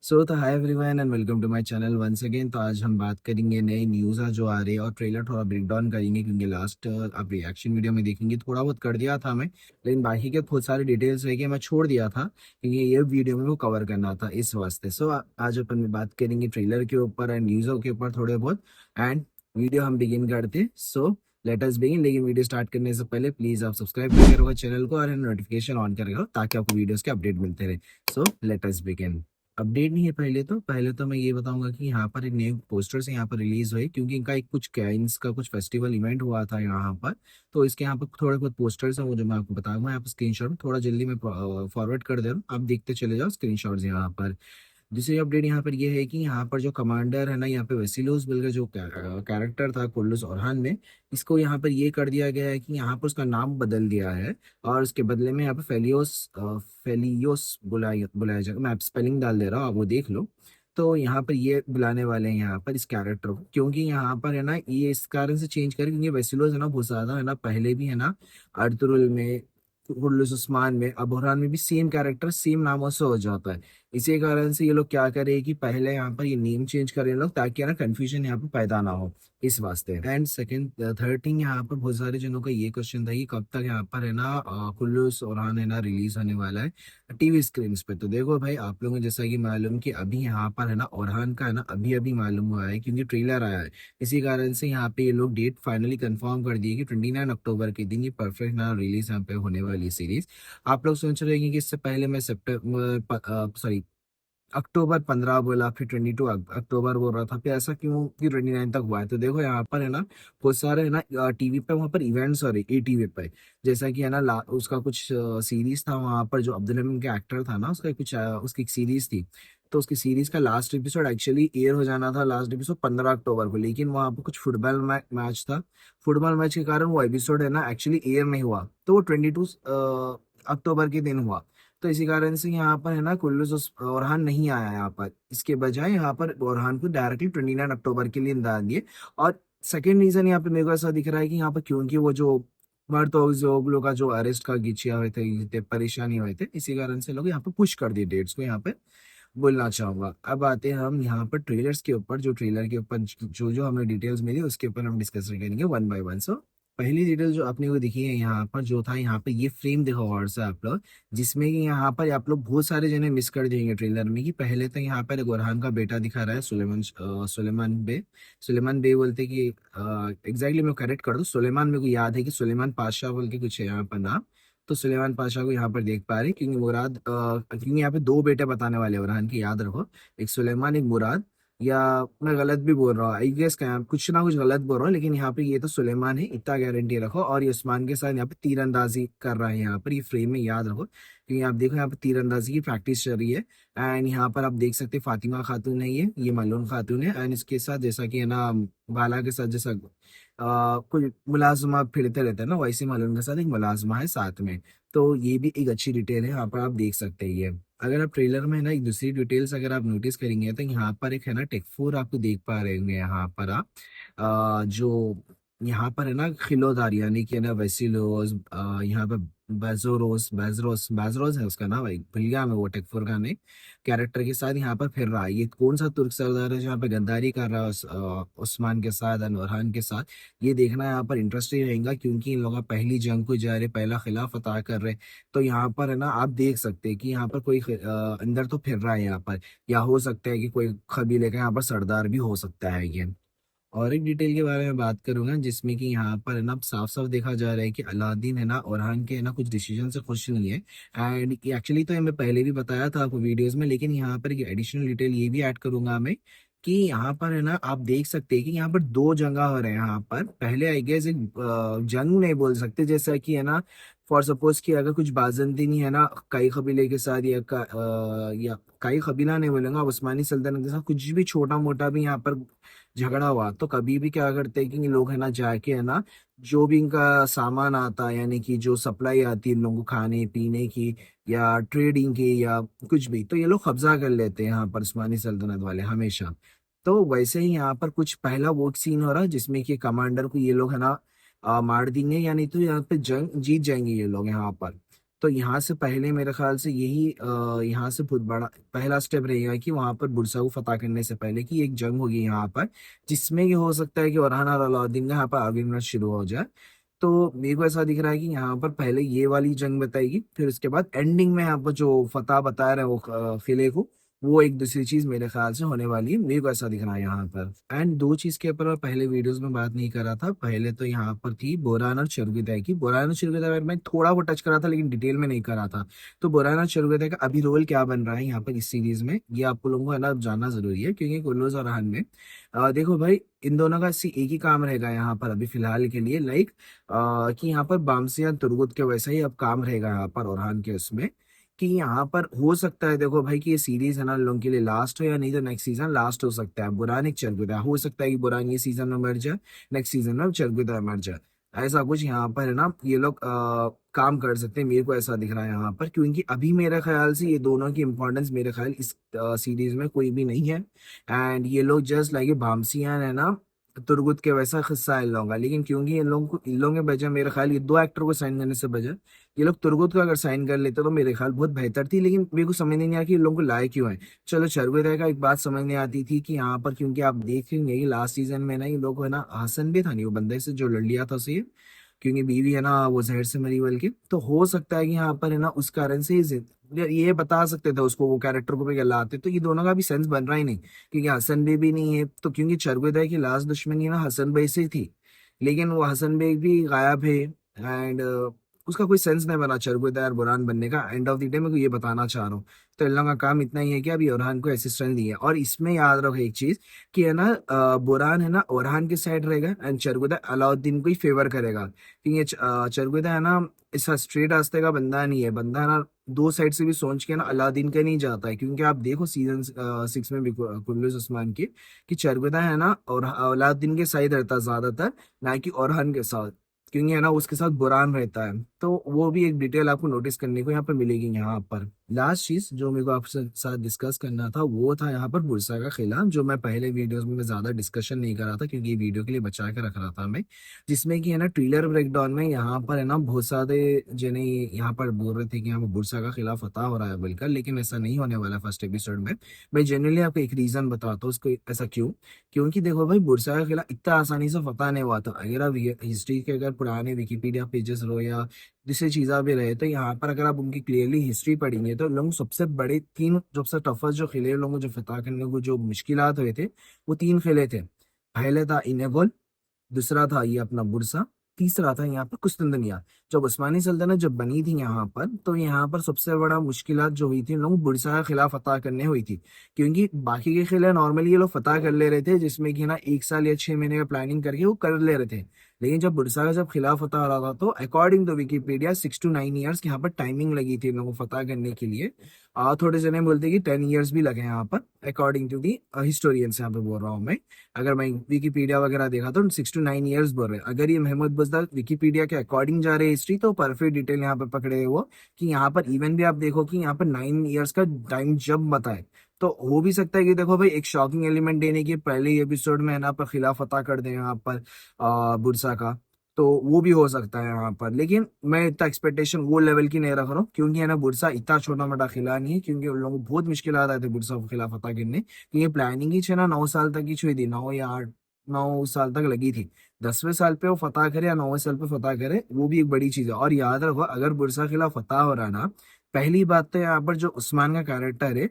तो hi everyone and welcome to my channel once again. तो आज हम बात करेंगे नई न्यूज़ जो आ रही है और ट्रेलर थोड़ा ब्रेक डाउन करेंगे, क्योंकि लास्ट आप रिएक्शन वीडियो में देखेंगे थोड़ा बहुत कर दिया था मैं, लेकिन बाकी के बहुत सारे डिटेल्स रह के मैं छोड़ दिया था क्योंकि ये वीडियो में वो कवर करना था इस वास्ते। आज अपन बात करेंगे ट्रेलर के ऊपर एंड न्यूज़ों के ऊपर थोड़े बहुत, एंड वीडियो हम बिगिन करते। Let us begin. लेकिन वीडियो स्टार्ट करने से पहले प्लीज आप सब्सक्राइब करके रखो चैनल को और नोटिफिकेशन ऑन कर रखो ताकि आपको वीडियोस के अपडेट मिलते रहे। Let us begin. अपडेट नहीं है। पहले तो मैं ये बताऊंगा कि यहाँ पर एक नए पोस्टर्स यहाँ पर रिलीज हुए, क्योंकि इनका एक कुछ काइंस का कुछ फेस्टिवल इवेंट हुआ था यहाँ पर। तो इसके यहाँ पर थोड़े बहुत पोस्टर्स हैं वो जो मैं आपको बताऊंगा। यहाँ पर स्क्रीनशॉट थोड़ा जल्दी मैं फॉरवर्ड कर दे रहा हूँ, आप देखते चले जाओ स्क्रीनशॉट्स यहाँ पर। दूसरी अपडेट यहाँ पर ये है कि यहाँ पर जो कमांडर है ना, यहाँ पे वेसिलोस बिल का जो कैरेक्टर था कुर्लुस ओरहान में, इसको यहाँ पर ये कर दिया गया है कि यहाँ पर उसका नाम बदल दिया है और उसके बदले में यहाँ पे फेलियोस बुलाया बुलाया जाएगा। मैं स्पेलिंग डाल दे रहा हूँ, आप वो देख लो। तो यहाँ पर ये बुलाने वाले हैं यहाँ पर इस कैरेक्टर को, क्योंकि यहाँ पर है ना ये इस कारण से चेंज करें क्योंकि वेसिलोस है ना बहुत ज्यादा है ना, पहले भी है ना अर्तुरुल में, कुर्लुस उस्मान में, अब बुरहान में भी सेम कैरेक्टर सेम नामों से हो जाता है। इसी कारण से ये लोग क्या करे कि पहले यहाँ पर ये नेम चेंज करें लोग, ताकि है ना कंफ्यूजन यहाँ पर पैदा ना हो इस वास्ते। एंड सेकंड थर्ड थिंग, यहाँ पर बहुत सारे जनों का ये क्वेश्चन था कि कब तक यहाँ पर है ना कुल्लूस ओरहान है ना रिलीज होने वाला है टीवी स्क्रीन पे। तो देखो भाई, आप लोगों को जैसा कि मालूम कि अभी यहाँ पर है ना ओरहान का है ना अभी अभी मालूम हुआ है क्योंकि ट्रेलर आया है। इसी कारण से यहाँ पे ये लोग डेट फाइनली कंफर्म कर दिए कि 29 अक्टूबर के दिन ये परफेक्ट ना रिलीज यहाँ पे होने वाली सीरीज। आप लोग सोच रहे हैं कि इससे पहले मैं सितंबर सॉरी अक्टूबर 15 बोला, फिर 22 अक्टूबर बोल रहा था, फिर ऐसा क्यों कि 29 तक हुआ है। तो देखो यहाँ पर है ना बहुत सारे है ना टीवी पे वहाँ पर इवेंट्स हो रहे टीवी पे। जैसा कि है ना उसका कुछ सीरीज था वहाँ पर, जो अब्दुल रहीम का एक्टर था ना, उसका कुछ उसकी एक सीरीज थी। तो उसकी सीरीज का लास्ट एपिसोड एक्चुअली एयर हो जाना था, लास्ट एपिसोड 15 अक्टूबर को, लेकिन वहाँ पर कुछ फुटबॉल मैच था। फुटबॉल मैच के कारण वो एपिसोड है ना एक्चुअली एयर नहीं हुआ, तो वो 22 अक्टूबर के दिन हुआ। तो इसी कारण से यहाँ पर है ना कुल्लूस ओरहान नहीं आया यहाँ पर, इसके बजाय यहाँ पर ओरहान को डायरेक्टली 29 अक्टूबर के लिए डाल दिए। और सेकेंड रीजन यहाँ पे मेरे को ऐसा दिख रहा है कि यहाँ पर क्योंकि वो जो मर्द और जो लोग का जो अरेस्ट का गिचिया हुए थे परेशानी हुए थे, इसी कारण से लोग यहाँ पे पुश कर दिए डेट्स को यहाँ पे, बोलना चाहूंगा। अब आते हैं हम यहाँ पर ट्रेलर्स के ऊपर, जो ट्रेलर के ऊपर जो जो हमें डिटेल्स मिली उसके ऊपर हम डिस्कस करेंगे वन बाय वन। पहली डिटेल जो आपने को दिखी है यहाँ पर, जो था यहाँ पे ये फ्रेम देखो और से आप लोग, जिसमें कि यहाँ पर आप लोग बहुत सारे जने मिस कर देंगे ट्रेलर में कि पहले तो यहाँ पर गुरहान का बेटा दिखा रहा है सुलेमान बे बोलते कि एग्जैक्टली मैं करेक्ट कर दूं, सुलेमान मेरे को याद है कि सुलेमान पाशाह बोल के कुछ है यहाँ पर नाम। तो सुलेमान पाशा को यहाँ पर देख पा रहे हैं, क्योंकि क्योंकि यहाँ पे दो बेटे बताने वाले हैं बुरहान की, याद रखो, एक सुलेमान एक मुराद। या मैं गलत भी बोल रहा हूँ आई गेस, क्या कुछ ना कुछ गलत बोल रहा हूँ, लेकिन यहाँ पे ये तो सुलेमान है, इतना गारंटी रखो। और ये उस्मान के साथ यहाँ पे तीरंदाजी कर रहा है यहाँ पर, ये फ्रेम में याद रखो, क्योंकि आप देखो यहाँ पे तीरंदाजी की प्रैक्टिस चल रही है। एंड यहाँ पर आप देख सकते हैं फातिमा खातून है, ये मलून खातून है। एंड इसके साथ जैसा कि है ना बाला के साथ जैसा कोई मुलाजमा फिरते रहते हैं ना, वैसे मलून के साथ एक मुलाजमा है साथ में। तो ये भी एक अच्छी डिटेल है, यहाँ पर आप देख सकते हैं ये। अगर आप ट्रेलर में है ना एक दूसरी डिटेल्स अगर आप नोटिस करेंगे तो यहाँ पर एक है ना टेक 4 आपको देख पा रहे होंगे यहाँ पर आप, जो यहाँ पर है ना खिलोदार यानी कि है ना वेसिलोस, यहाँ पर बेजोरोस बेजरोस बेजरोस है उसका नाम, भाई भूल गया मैं वो टेक 4 का नहीं, कैरेक्टर के साथ यहाँ पर फिर रहा है। ये कौन सा तुर्क सरदार है जो यहाँ पे गद्दारी कर रहा है उस्मान के साथ अनवरहान के साथ, ये देखना यहाँ पर इंटरेस्टिंग रहेगा, क्योंकि इन लोग पहली जंग को जा रहे, पहला खिलाफ फतह कर रहे। तो यहाँ पर है ना आप देख सकते हैं कि यहाँ पर कोई अंदर तो फिर रहा है यहाँ पर, या हो सकता है कि कोई कबीले का यहाँ पर सरदार भी हो सकता है ये। और एक डिटेल के बारे में बात करूंगा, जिसमें कि यहाँ पर है ना साफ साफ देखा जा रहा है कि अलादीन है ना ओरहान के है ना कुछ डिसीजन से खुश नहीं है। एंड एक्चुअली तो ये मैं पहले भी बताया था आपको वीडियोस में, लेकिन यहाँ पर एक एडिशनल डिटेल ये भी ऐड करूंगा मैं कि यहाँ पर है ना आप देख सकते हैं कि यहाँ पर दो जंगा हो रहे हैं यहाँ पर। पहले आई गेस एक जंग नहीं बोल सकते, जैसा कि है ना फॉर सपोज कि अगर कुछ बाजंती नहीं है ना कई कबीले के साथ, या कई कबीला नहीं बोलेंगे, उस्मानी सल्तनत के साथ कुछ भी छोटा मोटा भी यहाँ पर झगड़ा हुआ, तो कभी भी क्या करते हैं कि लोग है ना जाके है ना जो भी इनका सामान आता है, यानी कि जो सप्लाई आती है इन लोगों को खाने पीने की या ट्रेडिंग की या कुछ भी, तो ये लोग कब्जा कर लेते हैं यहाँ पर उस्मानी सल्तनत वाले हमेशा। तो वैसे ही यहाँ पर कुछ पहला वो सीन हो रहा है जिसमें कि कमांडर को ये लोग है ना मार देंगे, यानी तो यहाँ पे जंग जीत जाएंगे ये लोग यहाँ पर। तो यहाँ से पहले मेरे ख्याल से यही यहाँ से बहुत बड़ा पहला स्टेप रहेगा कि वहां पर बुरसा को फतह करने से पहले कि एक जंग होगी यहाँ पर, जिसमें ये हो सकता है कि ओरहान और अलाउद्दीन का यहाँ पर आर्ग्यूमेंट शुरू हो जाए। तो मेरे को ऐसा दिख रहा है कि यहाँ पर पहले ये वाली जंग बताएगी, फिर उसके बाद एंडिंग में यहाँ पर जो फतह बता रहे हैं वो किले को, वो एक दूसरी चीज मेरे ख्याल से होने वाली है। मेरे को ऐसा दिख रहा है यहाँ पर। एंड दो चीज के ऊपर मैं पहले वीडियोस में बात नहीं कर रहा था। पहले तो यहाँ पर थी बोरान और चरगुदाय की। बोरान और चरगुदाय पर मैं थोड़ा वो टच करा था लेकिन डिटेल में नहीं करा था। तो बोरान और चरगुदाय का अभी रोल क्या बन रहा है यहाँ पर इस सीरीज में, ये आपको लोगों को है ना जानना जरूरी है, क्योंकि कुल्लूज और रहान में देखो भाई, इन दोनों का एक ही काम रहेगा यहाँ पर अभी फिलहाल के लिए, लाइक कि यहाँ पर बामसिया तुर्गुत के वैसा ही अब काम रहेगा यहाँ पर ओरहान के उसमें, कि यहाँ पर हो सकता है देखो भाई कि ये सीरीज है ना लोगों के लिए लास्ट हो, या नहीं तो नेक्स्ट सीजन लास्ट हो सकता है। बुरान एक चरगुदा हो सकता है कि बुरान ये सीजन में मर जाए, नेक्स्ट सीजन में चरगुदा मर जाए। ऐसा कुछ यहाँ पर है ना ये लोग काम कर सकते हैं, मेरे को ऐसा दिख रहा है यहाँ पर, क्योंकि अभी मेरे ख्याल से ये दोनों की इंपॉर्टेंस मेरे ख्याल इस सीरीज में कोई भी नहीं है। एंड ये लोग जस्ट लाइक भामसियान है ना तुर्गुत के वैसा किस्सा है इन लोगों का, लेकिन क्योंकि इन लोगों के बजाय मेरे ख्याल ये दो एक्टर को साइन करने से बजाय ये लोग तुर्गुत को अगर साइन कर लेते तो मेरे ख्याल बहुत बेहतर थी। लेकिन मेरे को समझ नहीं आया कि इन लोगों को लाए क्यों है। चलो चरगुदय का एक बात समझ नहीं आती थी कि यहाँ पर, क्योंकि आप देखेंगे कि लास्ट सीजन में ना ये लोग है ना, हसन भी था नहीं वो बंदे से जो लड़ लिया था उसे, क्योंकि बीवी है ना वो जहर से मरी बल्कि, तो हो सकता है कि यहाँ पर है ना उस कारण से ये बता सकते थे उसको, वो कैरेक्टर को भी गलाते। तो ये दोनों का भी सेंस बन रहा ही नहीं, क्योंकि हसन बे भी नहीं है तो, क्योंकि चरगुदय की लास्ट दुश्मनी ना हसन बे से थी, लेकिन वो हसन बेग भी गायब है। एंड उसका कोई सेंस नहीं बना चरगुदय और बुरहान बनने का। एंड ऑफ द डे मैं को ये बताना चाह रहा हूँ, तो इन लोगों का काम इतना ही है कि अभी ओरहान को असिस्टेंट दिया। और इसमें याद रखो एक चीज कि है ना बुरहान है ना ओरहान के साइड रहेगा एंड चरगुदय अलाउद्दीन को ही फेवर करेगा, क्योंकि चरगुदय है ना ऐसा स्ट्रेट रास्ते का बंदा नहीं है, बंदा है ना दो साइड से भी सोच के ना अलाउद्दीन का नहीं जाता है। क्योंकि आप देखो सीजन 6 में भी कुल्लूस उस्मान की, कि चरगुदय है ना और अलाउद्दीन के साइड रहता है ज्यादातर, ना कि ओरहान के साथ, क्योंकि है ना उसके साथ बुरहान रहता है। तो वो भी एक डिटेल आपको नोटिस करने को यहाँ पर मिलेगी। यहाँ पर लास्ट चीज जो मेरे को आपसे साथ डिस्कस करना था वो था यहाँ पर बुरसा का किला, जो मैं पहले वीडियोस में मैं ज्यादा डिस्कशन नहीं कर रहा था क्योंकि ये वीडियो के लिए बचा के रख रहा था मैं, जिसमें कि है ना ट्रेलर ब्रेकडाउन में यहाँ पर है ना बहुत सारे जने यहाँ पर बोल रहे थे कि यहाँ पर बुरसा का खिला फतह हो रहा है बोलकर, लेकिन ऐसा नहीं होने वाला फर्स्ट एपिसोड में। मैं जनरली आपको एक रीजन बताता हूँ उसको ऐसा क्यों। क्योंकि देखो भाई बुरसा का किला इतना आसानी से फतह नहीं हुआ था। अगर आप हिस्ट्री के अगर पुराने विकिपीडिया पेजेस लो या दूसरी चीज़ा भी रहे, तो यहाँ पर अगर आप उनकी क्लियरली हिस्ट्री पढ़ेंगे तो लोग सबसे बड़े तीन जो सबसे टफेस्ट जो किले लोगों को जो फतह करने को जो मुश्किलात हुए थे वो तीन किले थे। पहले था इनेबल, दूसरा था ये अपना बुरसा, तीसरा था यहाँ पर कुस्तुनतनिया। जब उस्मानी सल्तनत जब बनी थी यहाँ पर, तो यहाँ पर सबसे बड़ा मुश्किलात जो हुई थी लोग बुरसा का खिला फतह करने हुई थी। क्योंकि बाकी के किले नॉर्मली ये लोग फतह कर ले रहे थे, जिसमें कि ना 1 साल या 6 महीने का प्लानिंग करके वो कर ले रहे थे। लेकिन जब बुरसा का जब खिला फतह हो रहा था तो according to Wikipedia 6 to 9 years यहाँ पर टाइमिंग लगी थी इन लोगों को फतह करने के लिए। थोड़े जने बोलते कि 10 years भी लगे यहाँ पर, अकॉर्डिंग टू दी हिस्टोरियंस यहाँ पे बोल रहा हूँ मैं। अगर मैं विकीपीडिया वगैरह देखा तो 6 to 9 years बोल रहे हैं। अगर ये महमूद बुजदार विकीपीडिया के अकॉर्डिंग जा रहे हिस्ट्री तो परफेक्ट डिटेल यहाँ पे पकड़े हुए वो, कि यहाँ पर इवन भी आप देखो कि यहाँ पर 9 years का टाइम जब बताए, तो हो भी सकता है कि देखो भाई एक शॉकिंग एलिमेंट देने के पहले ही एपिसोड में है ना पर खिला फतह कर दे यहाँ पर बुरसा का, तो वो भी हो सकता है यहाँ पर। लेकिन मैं इतना एक्सपेक्टेशन वो लेवल की नहीं रख रहा हूँ, क्योंकि है ना बुरसा इतना छोटा मोटा खिला नहीं है। क्योंकि उन लोगों को बहुत मुश्किल आ रहे थे बुरसा को खिला फतह करने, क्योंकि प्लानिंग ही छे ना 9 साल तक की छुई थी, 9 या 8 9 साल तक लगी थी। 10वें साल पे वो फतह करे या 9वें साल पे फतह करे, वो भी एक बड़ी चीज है। और याद रखो अगर बुरसा खिला फतह हो रहा है ना, पहली बात तो यहाँ पर जो उस्मान का कैरेक्टर है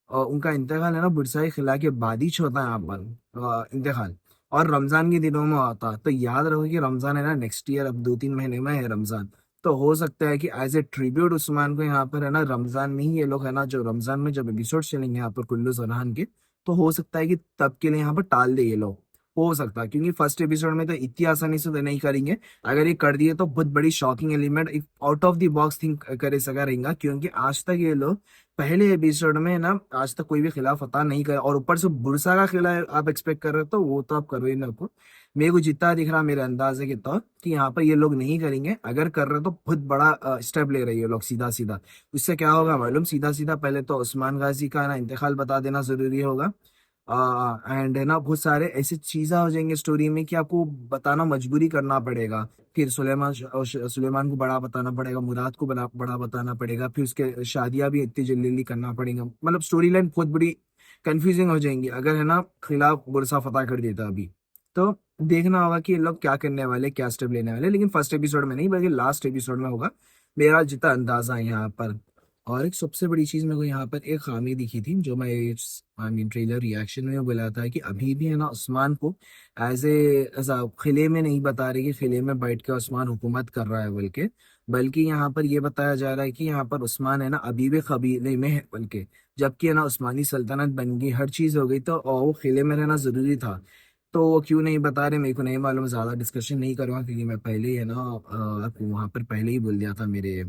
और उनका इंतकाल है ना बुरसा के खिला के बाद ही होता है यहाँ पर इंतकाल, और रमजान के दिनों में होता। तो याद रखो कि रमजान है ना नेक्स्ट ईयर, अब 2-3 महीने में है रमजान। तो हो सकता है कि एज ए ट्रिब्यूट उस्मान को यहाँ पर है ना रमजान में ही ये लोग है ना, जो रमजान में जब एपिसोड चलेंगे यहाँ पर कुल्लू सराहन के, तो हो सकता है कि तब के लिए यहाँ पर टाल दे ये लोग। हो सकता है क्योंकि फर्स्ट एपिसोड में तो इतनी आसानी से तो नहीं करेंगे। अगर ये कर दिए तो बहुत बड़ी शॉकिंग एलिमेंट, एक out of the box think करे सका रहेगा। क्योंकि आज तक ये लोग पहले एपिसोड में ना आज तक कोई भी खिला फतह नहीं कर, और ऊपर से बुरसा का खिला आप एक्सपेक्ट कर रहे हो तो वो तो आप करो ही ना को। मेरे को जितना दिख रहा मेरे अंदाजे के तौर कि यहाँ पर ये लोग नहीं करेंगे। अगर कर रहे तो बहुत बड़ा स्टेप ले रहे हैं ये लोग सीधा सीधा। इससे क्या होगा मालूम, सीधा सीधा पहले तो उस्मान गाजी का ना इंतकाल बता देना जरूरी होगा। एंड है ना बहुत सारे ऐसे चीजें हो जाएंगे स्टोरी में कि आपको बताना मजबूरी करना पड़ेगा। फिर सुलेमान को बड़ा बताना पड़ेगा, मुराद को बड़ा बड़ा बताना पड़ेगा, फिर उसके शादियां भी इतनी जल्दी जल्दी करना पड़ेगा। मतलब स्टोरी लाइन बहुत बड़ी कंफ्यूजिंग हो जाएंगी अगर है ना खिलाफ बुरसा फतह कर देता अभी। तो देखना होगा कि ये लोग क्या करने वाले, क्या स्टेप लेने वाले, लेकिन फर्स्ट एपिसोड में नहीं बल्कि लास्ट एपिसोड में होगा, मेरा जितना अंदाजा है यहाँ पर। और एक सबसे बड़ी चीज मेरे को यहाँ पर एक खामी दिखी थी जो मैं आई मीन ट्रेलर रिएक्शन में बोला था कि अभी भी है ना उस्मान को एज ऐसा खिले में नहीं बता रही कि खिले में बैठ के उस्मान हुकूमत कर रहा है बल्कि यहाँ पर ये बताया जा रहा है कि यहाँ पर उस्मान है ना अभी भी कबीले में है बल्कि, जबकि है ना उस्मानी सल्तनत बन गई, हर चीज हो गई, तो और वो खिले में रहना जरूरी था। तो वो क्यों नहीं बता रहे मेरे को नहीं मालूम, ज्यादा डिस्कशन नहीं करूँगा क्योंकि मैं पहले ही है ना आपको वहां पर पहले ही बोल दिया था मेरे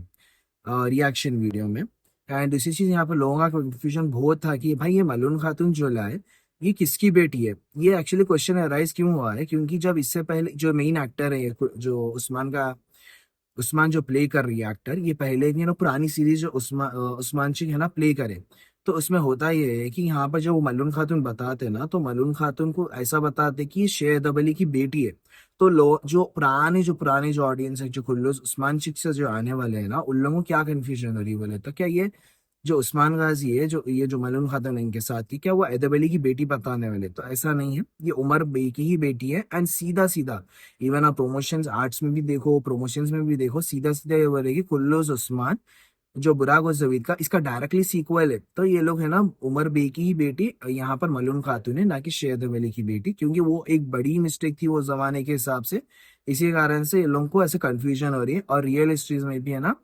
रिएक्शन वीडियो में। एंड दूसरी चीज यहाँ पर लोगों का कंफ्यूजन बहुत था कि भाई ये मलून खातून जो लाए ये किसकी बेटी है। ये एक्चुअली क्वेश्चन अराइज क्यों हुआ है क्योंकि जब इससे पहले जो मेन एक्टर है जो उस्मान जो प्ले कर रही है एक्टर, ये पहले की ना पुरानी सीरीज जो उस्मान सिंह है ना प्ले करे, तो उसमें होता ये है कि यहाँ पर जो वो मलून खातून बताते हैं ना, तो मलून खातून को ऐसा बताते कि ये शेर अली की बेटी है। तो लोग जो पुराने जो ऑडियंस है जो कुल्लू उस्मान सिंह से जो आने वाले हैं ना, उन लोगों को क्या कंफ्यूजन हो रही है बोले तो क्या ये जो उस्मान गाजी है जो ये जो मलून खातून इनके साथ थी, क्या वो हैदर अली की बेटी बताने वाले? तो ऐसा नहीं है, ये उमर बई की ही बेटी है। एंड सीधा सीधा इवन आप प्रोमोशंस आर्ट्स में भी देखो, प्रोमोशंस में भी देखो, सीधा सीधा ये बोलेगी कुल्लूज उस्मान जो बुराक और जवीद का इसका डायरेक्टली सीक्वल है। तो ये लोग है ना उमर बे की ही बेटी यहाँ पर मलून खातून है, ना कि शेर अली की बेटी, क्योंकि वो एक बड़ी मिस्टेक थी वो जमाने के हिसाब से। इसी कारण से इन लोगों को ऐसे कंफ्यूजन हो रही है। और रियल हिस्ट्रीज में भी है ना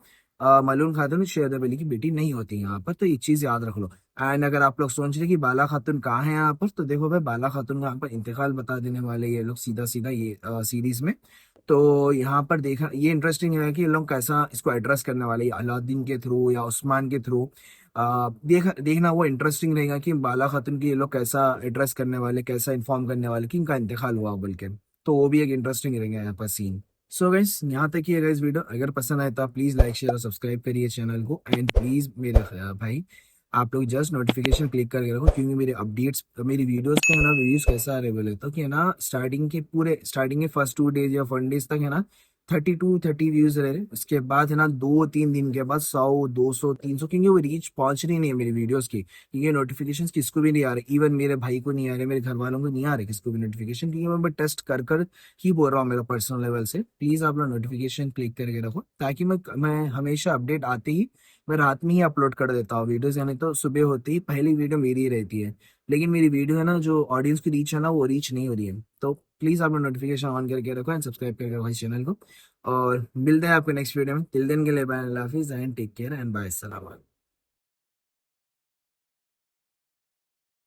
मलून खातून शेर अली की बेटी नहीं होती यहाँ पर, तो ये चीज याद रख लो। एंड अगर आप लोग सोच रहे कि बाला खातून कहाँ है यहाँ पर, तो देखो भाई बाला खातून का यहाँ पर इंतकाल बता देने वाले ये लोग सीधा सीधा ये सीरीज में। तो यहाँ पर देखा ये इंटरेस्टिंग है कि ये लोग कैसा इसको एड्रेस करने वाले, या अलाउद्दीन के थ्रू या उस्मान के थ्रू। देखना वो इंटरेस्टिंग रहेगा कि बाला खातून की ये लोग कैसा एड्रेस करने वाले, कैसा इन्फॉर्म करने वाले कि इनका इंतकाल हुआ बोल के। तो वो भी एक इंटरेस्टिंग रहेगा यहाँ पर सीन। सो गाइस यहाँ तक ही है गाइस वीडियो, अगर पसंद आए तो आप प्लीज लाइक शेयर और सब्सक्राइब करिए चैनल को। एंड प्लीज मेरे भाई आप लोग जस्ट नोटिफिकेशन क्लिक करके रखो क्योंकि मेरे अपडेट्स मेरी वीडियोस का है ना व्यूज कैसा आ रहे बोले तो कि है ना स्टार्टिंग के फर्स्ट 2 डेज या 1 डेज तक है ना 30 to 30 व्यूज रह रहे, उसके बाद है ना 2-3 दिन के बाद 100 200 300, क्योंकि वो रीच पहुंच रही नहीं है मेरी वीडियोस की, क्योंकि नोटिफिकेशन किसको भी नहीं आ रहे, इवन मेरे भाई को नहीं आ रहे, मेरे घर वालों को नहीं आ रहे किसको भी नोटिफिकेशन, क्योंकि मैं टेस्ट कर कर ही बोल रहा हूँ मेरा पर्सनल लेवल से। प्लीज आप लोग नोटिफिकेशन क्लिक करके रखो ताकि मैं हमेशा अपडेट आते ही मैं रात में ही अपलोड कर देता हूँ वीडियोस, यानी तो सुबह होते ही पहली वीडियो मेरी ही रहती है। लेकिन मेरी वीडियो है ना जो ऑडियंस की रीच है ना वो रीच नहीं हो रही है। तो प्लीज आप लोग नोटिफिकेशन ऑन करके रखो एंड सब्सक्राइब करके रखो इस चैनल को। और मिलते हैं आपको नेक्स्ट वीडियो में, टिल देन के लिए बाय, अल्लाह हाफिज and take care and bye, सलाम।